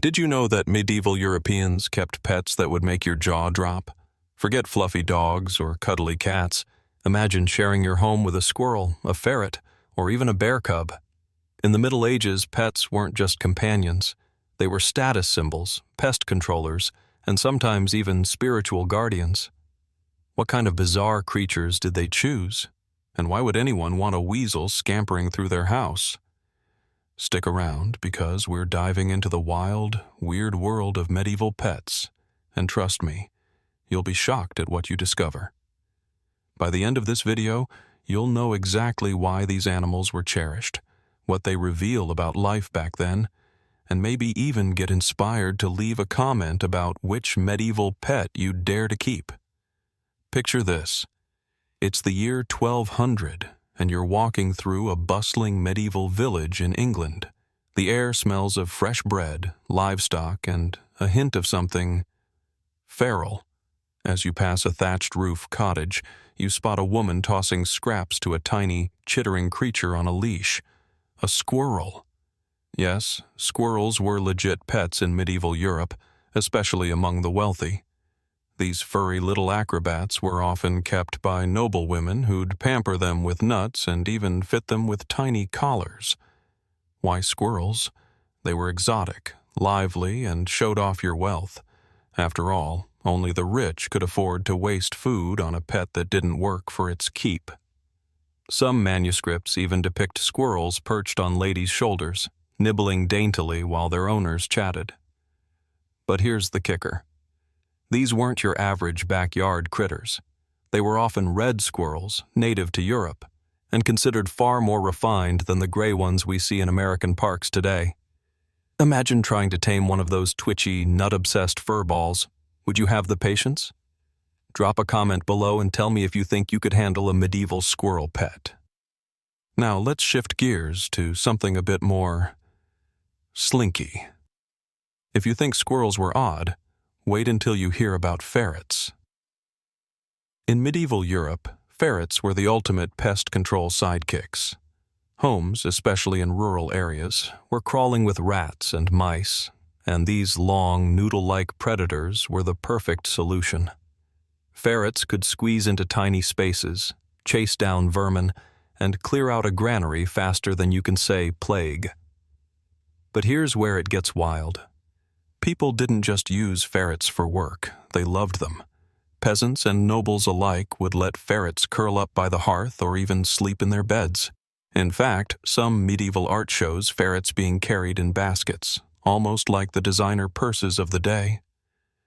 Did you know that medieval Europeans kept pets that would make your jaw drop? Forget fluffy dogs or cuddly cats. Imagine sharing your home with a squirrel, a ferret, or even a bear cub. In the Middle Ages, pets weren't just companions. They were status symbols, pest controllers, and sometimes even spiritual guardians. What kind of bizarre creatures did they choose? And why would anyone want a weasel scampering through their house? Stick around, because we're diving into the wild, weird world of medieval pets. And trust me, you'll be shocked at what you discover. By the end of this video, you'll know exactly why these animals were cherished, what they reveal about life back then, and maybe even get inspired to leave a comment about which medieval pet you'd dare to keep. Picture this. It's the year 1200, and you're walking through a bustling medieval village in England. The air smells of fresh bread, livestock, and a hint of something feral. As you pass a thatched roof cottage, you spot a woman tossing scraps to a tiny, chittering creature on a leash. A squirrel. Yes, squirrels were legit pets in medieval Europe, especially among the wealthy. These furry little acrobats were often kept by noblewomen who'd pamper them with nuts and even fit them with tiny collars. Why squirrels? They were exotic, lively, and showed off your wealth. After all, only the rich could afford to waste food on a pet that didn't work for its keep. Some manuscripts even depict squirrels perched on ladies' shoulders, nibbling daintily while their owners chatted. But here's the kicker. These weren't your average backyard critters. They were often red squirrels, native to Europe, and considered far more refined than the gray ones we see in American parks today. Imagine trying to tame one of those twitchy, nut-obsessed fur balls. Would you have the patience? Drop a comment below and tell me if you think you could handle a medieval squirrel pet. Now let's shift gears to something a bit more slinky. If you think squirrels were odd, wait until you hear about ferrets. In medieval Europe, ferrets were the ultimate pest control sidekicks. Homes, especially in rural areas, were crawling with rats and mice, and these long, noodle-like predators were the perfect solution. Ferrets could squeeze into tiny spaces, chase down vermin, and clear out a granary faster than you can say plague. But here's where it gets wild. People didn't just use ferrets for work, they loved them. Peasants and nobles alike would let ferrets curl up by the hearth or even sleep in their beds. In fact, some medieval art shows ferrets being carried in baskets, almost like the designer purses of the day.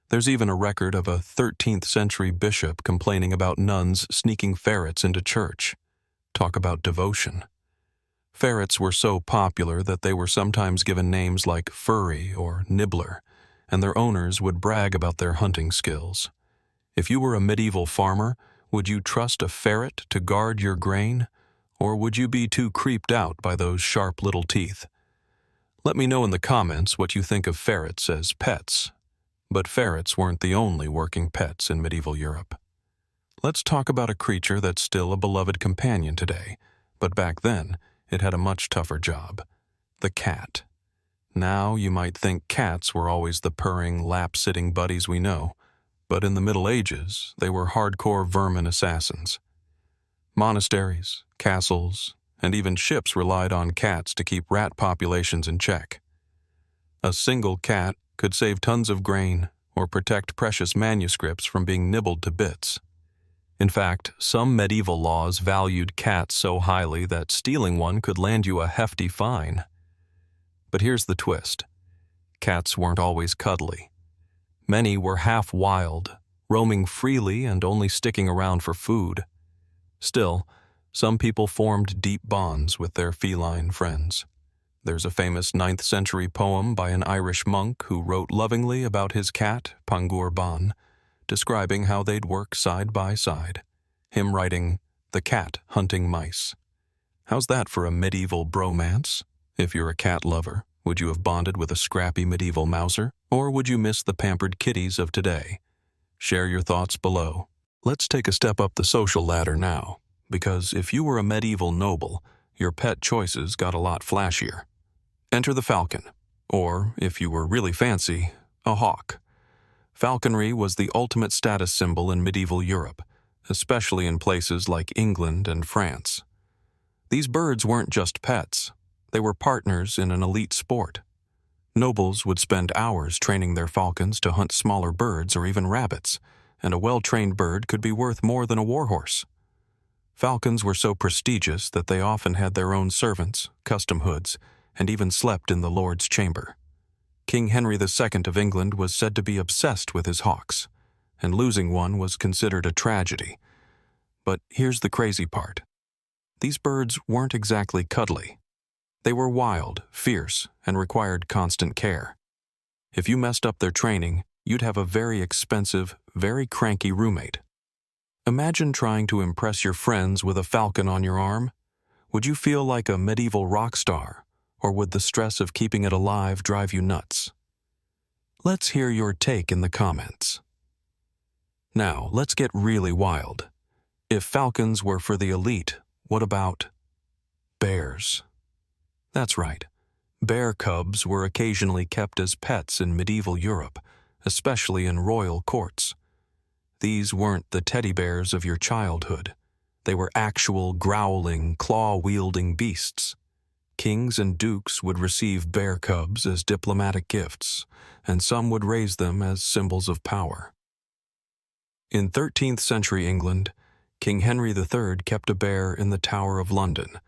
There's even a record of a 13th century bishop complaining about nuns sneaking ferrets into church. Talk about devotion. Ferrets were so popular that they were sometimes given names like Furry or Nibbler, and their owners would brag about their hunting skills. If you were a medieval farmer, would you trust a ferret to guard your grain, or would you be too creeped out by those sharp little teeth? Let me know in the comments what you think of ferrets as pets. But ferrets weren't the only working pets in medieval Europe. Let's talk about a creature that's still a beloved companion today, but back then, it had a much tougher job. The cat. Now you might think cats were always the purring, lap-sitting buddies we know, but in the Middle Ages, they were hardcore vermin assassins. Monasteries, castles, and even ships relied on cats to keep rat populations in check. A single cat could save tons of grain or protect precious manuscripts from being nibbled to bits. In fact, some medieval laws valued cats so highly that stealing one could land you a hefty fine. But here's the twist. Cats weren't always cuddly. Many were half wild, roaming freely and only sticking around for food. Still, some people formed deep bonds with their feline friends. There's a famous 9th century poem by an Irish monk who wrote lovingly about his cat, Pangur Ban, describing how they'd work side by side. Him writing, "The cat hunting mice." How's that for a medieval bromance? If you're a cat lover, would you have bonded with a scrappy medieval mouser, or would you miss the pampered kitties of today? Share your thoughts below. Let's take a step up the social ladder now, because if you were a medieval noble, your pet choices got a lot flashier. Enter the falcon. Or, if you were really fancy, a hawk. Falconry was the ultimate status symbol in medieval Europe, especially in places like England and France. These birds weren't just pets, they were partners in an elite sport. Nobles would spend hours training their falcons to hunt smaller birds or even rabbits, and a well-trained bird could be worth more than a warhorse. Falcons were so prestigious that they often had their own servants, custom hoods, and even slept in the Lord's chamber. King Henry II of England was said to be obsessed with his hawks, and losing one was considered a tragedy. But here's the crazy part. These birds weren't exactly cuddly. They were wild, fierce, and required constant care. If you messed up their training, you'd have a very expensive, very cranky roommate. Imagine trying to impress your friends with a falcon on your arm. Would you feel like a medieval rock star, or would the stress of keeping it alive drive you nuts? Let's hear your take in the comments. Now, let's get really wild. If falcons were for the elite, what about bears? That's right. Bear cubs were occasionally kept as pets in medieval Europe, especially in royal courts. These weren't the teddy bears of your childhood. They were actual growling, claw-wielding beasts. Kings and dukes would receive bear cubs as diplomatic gifts, and some would raise them as symbols of power. In 13th century England, King Henry III kept a bear in the Tower of London,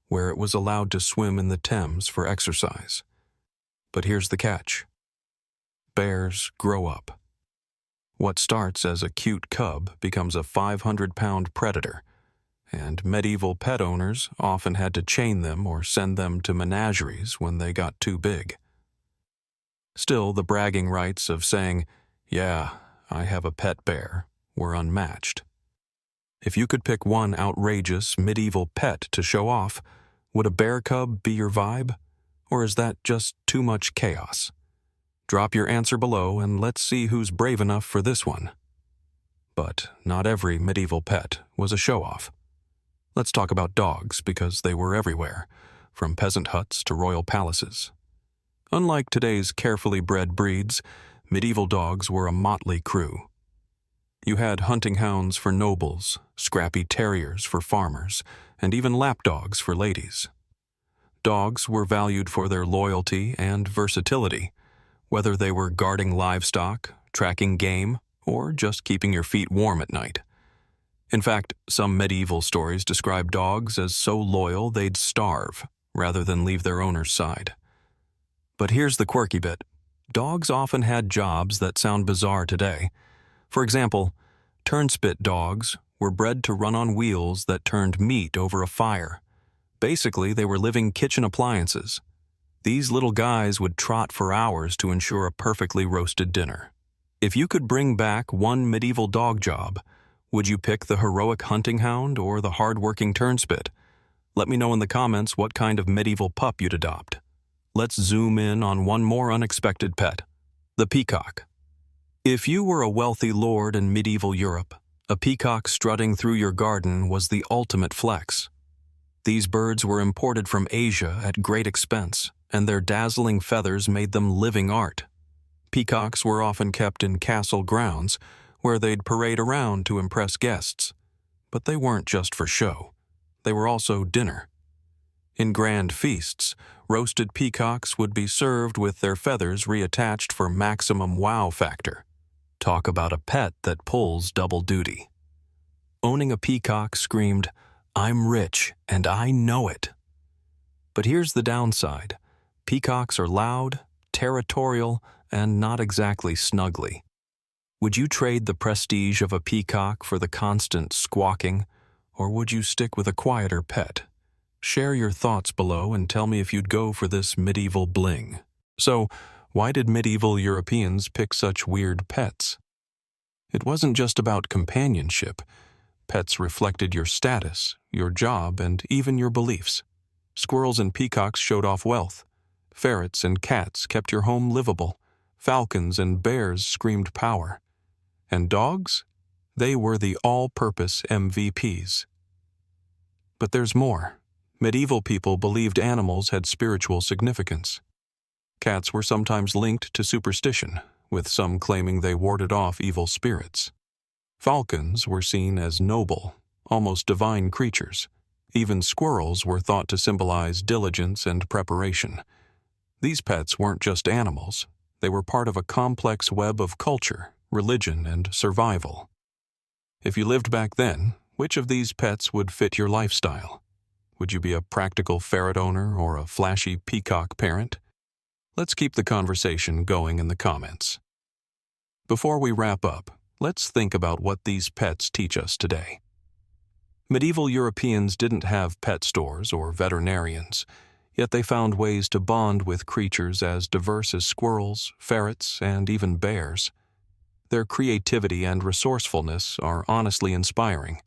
where it was allowed to swim in the Thames for exercise. But here's the catch. Bears grow up. What starts as a cute cub becomes a 500-pound predator, and medieval pet owners often had to chain them or send them to menageries when they got too big. Still, the bragging rights of saying, "Yeah, I have a pet bear," were unmatched. If you could pick one outrageous medieval pet to show off, would a bear cub be your vibe? Or is that just too much chaos? Drop your answer below and let's see who's brave enough for this one. But not every medieval pet was a show-off. Let's talk about dogs because they were everywhere, from peasant huts to royal palaces. Unlike today's carefully bred breeds, medieval dogs were a motley crew. You had hunting hounds for nobles, scrappy terriers for farmers, and even lapdogs for ladies. Dogs were valued for their loyalty and versatility, whether they were guarding livestock, tracking game, or just keeping your feet warm at night. In fact, some medieval stories describe dogs as so loyal they'd starve rather than leave their owner's side. But here's the quirky bit. Dogs often had jobs that sound bizarre today. For example, turnspit dogs were bred to run on wheels that turned meat over a fire. Basically, they were living kitchen appliances. These little guys would trot for hours to ensure a perfectly roasted dinner. If you could bring back one medieval dog job, would you pick the heroic hunting hound or the hard-working turnspit? Let me know in the comments what kind of medieval pup you'd adopt. Let's zoom in on one more unexpected pet, the peacock. If you were a wealthy lord in medieval Europe, a peacock strutting through your garden was the ultimate flex. These birds were imported from Asia at great expense, and their dazzling feathers made them living art. Peacocks were often kept in castle grounds, where they'd parade around to impress guests. But they weren't just for show. They were also dinner. In grand feasts, roasted peacocks would be served with their feathers reattached for maximum wow factor. Talk about a pet that pulls double duty. Owning a peacock screamed, "I'm rich, and I know it." But here's the downside. Peacocks are loud, territorial, and not exactly snuggly. Would you trade the prestige of a peacock for the constant squawking, or would you stick with a quieter pet? Share your thoughts below and tell me if you'd go for this medieval bling. So, why did medieval Europeans pick such weird pets? It wasn't just about companionship. Pets reflected your status, your job, and even your beliefs. Squirrels and peacocks showed off wealth. Ferrets and cats kept your home livable. Falcons and bears screamed power. And dogs? They were the all-purpose MVPs. But there's more. Medieval people believed animals had spiritual significance. Cats were sometimes linked to superstition, with some claiming they warded off evil spirits. Falcons were seen as noble, almost divine creatures. Even squirrels were thought to symbolize diligence and preparation. These pets weren't just animals. They were part of a complex web of culture, religion, and survival. If you lived back then, which of these pets would fit your lifestyle? Would you be a practical ferret owner or a flashy peacock parent? Let's keep the conversation going in the comments. Before we wrap up, let's think about what these pets teach us today. Medieval Europeans didn't have pet stores or veterinarians, yet they found ways to bond with creatures as diverse as squirrels, ferrets, and even bears. Their creativity and resourcefulness are honestly inspiring.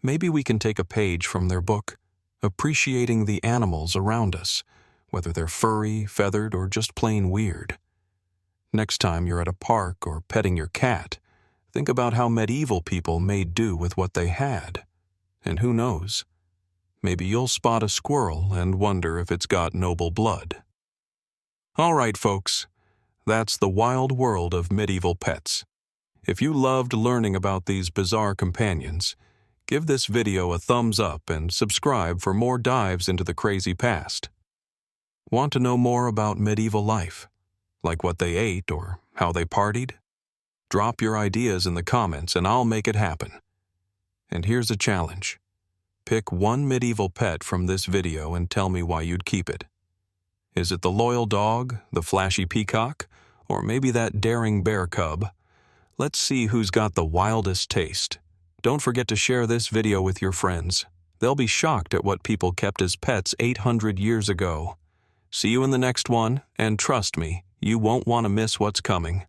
Maybe we can take a page from their book, appreciating the animals around us, whether they're furry, feathered, or just plain weird. Next time you're at a park or petting your cat, think about how medieval people made do with what they had. And who knows? Maybe you'll spot a squirrel and wonder if it's got noble blood. All right, folks. That's the wild world of medieval pets. If you loved learning about these bizarre companions, give this video a thumbs up and subscribe for more dives into the crazy past. Want to know more about medieval life? Like what they ate or how they partied? Drop your ideas in the comments and I'll make it happen. And here's a challenge. Pick one medieval pet from this video and tell me why you'd keep it. Is it the loyal dog, the flashy peacock, or maybe that daring bear cub? Let's see who's got the wildest taste. Don't forget to share this video with your friends. They'll be shocked at what people kept as pets 800 years ago. See you in the next one, and trust me, you won't want to miss what's coming.